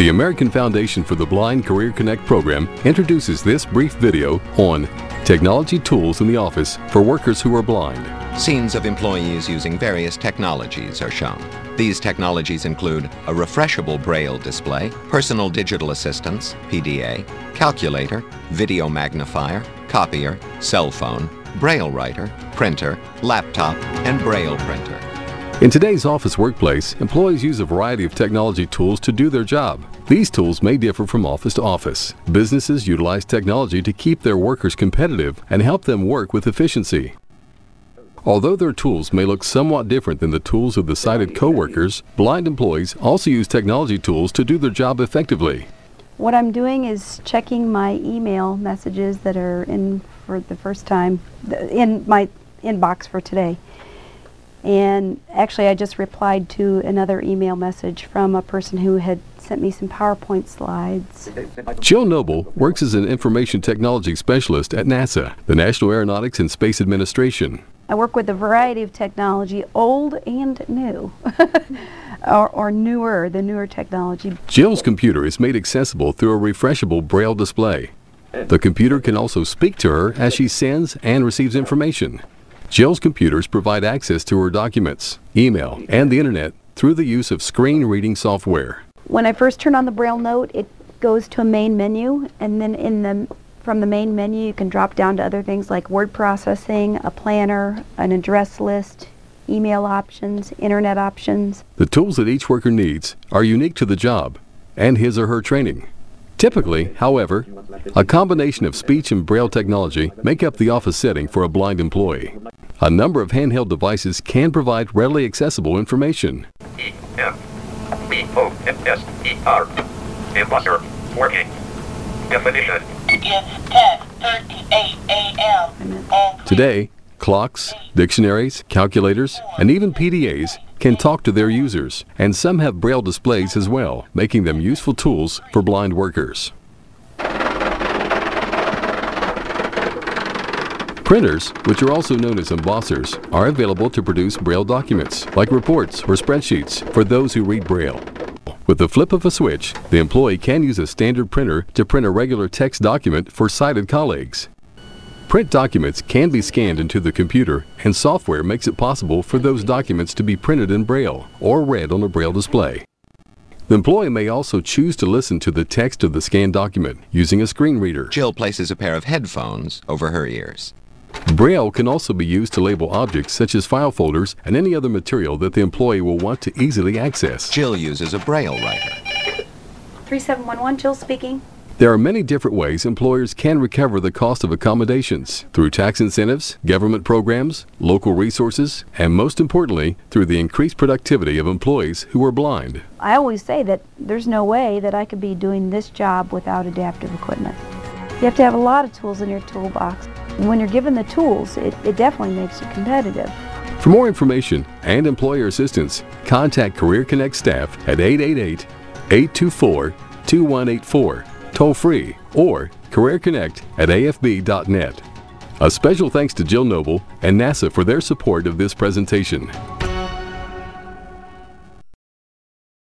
The American Foundation for the Blind Career Connect program introduces this brief video on technology tools in the office for workers who are blind. Scenes of employees using various technologies are shown. These technologies include a refreshable Braille display, personal digital assistants, PDA, calculator, video magnifier, copier, cell phone, Braille writer, printer, laptop, and Braille printer. In today's office workplace, employees use a variety of technology tools to do their job. These tools may differ from office to office. Businesses utilize technology to keep their workers competitive and help them work with efficiency. Although their tools may look somewhat different than the tools of the sighted co-workers, blind employees also use technology tools to do their job effectively. What I'm doing is checking my email messages that are in for the first time in my inbox for today. And actually I just replied to another email message from a person who had sent me some PowerPoint slides. Jill Noble works as an information technology specialist at NASA, the National Aeronautics and Space Administration. I work with a variety of technology, old and new, or newer, the newer technology. Jill's computer is made accessible through a refreshable Braille display. The computer can also speak to her as she sends and receives information. Jill's computers provide access to her documents, email, and the internet through the use of screen reading software. When I first turn on the Braille Note, it goes to a main menu, and then from the main menu you can drop down to other things like word processing, a planner, an address list, email options, internet options. The tools that each worker needs are unique to the job and his or her training. Typically, however, a combination of speech and Braille technology make up the office setting for a blind employee. A number of handheld devices can provide readily accessible information. E-M-B-O-S-S-E-R. Embusser. Working. Definition. It's 10:38 a.m. Today, clocks, dictionaries, calculators, and even PDAs can talk to their users, and some have Braille displays as well, making them useful tools for blind workers. Printers, which are also known as embossers, are available to produce Braille documents, like reports or spreadsheets, for those who read Braille. With the flip of a switch, the employee can use a standard printer to print a regular text document for sighted colleagues. Print documents can be scanned into the computer, and software makes it possible for those documents to be printed in Braille or read on a Braille display. The employee may also choose to listen to the text of the scanned document using a screen reader. Jill places a pair of headphones over her ears. Braille can also be used to label objects such as file folders and any other material that the employee will want to easily access. Jill uses a Braille writer. 3711, Jill speaking. There are many different ways employers can recover the cost of accommodations through tax incentives, government programs, local resources, and most importantly, through the increased productivity of employees who are blind. I always say that there's no way that I could be doing this job without adaptive equipment. You have to have a lot of tools in your toolbox. When you're given the tools, it definitely makes you competitive. For more information and employer assistance, contact Career Connect staff at 888-824-2184, toll free, or careerconnect@afb.net. A special thanks to Jill Noble and NASA for their support of this presentation.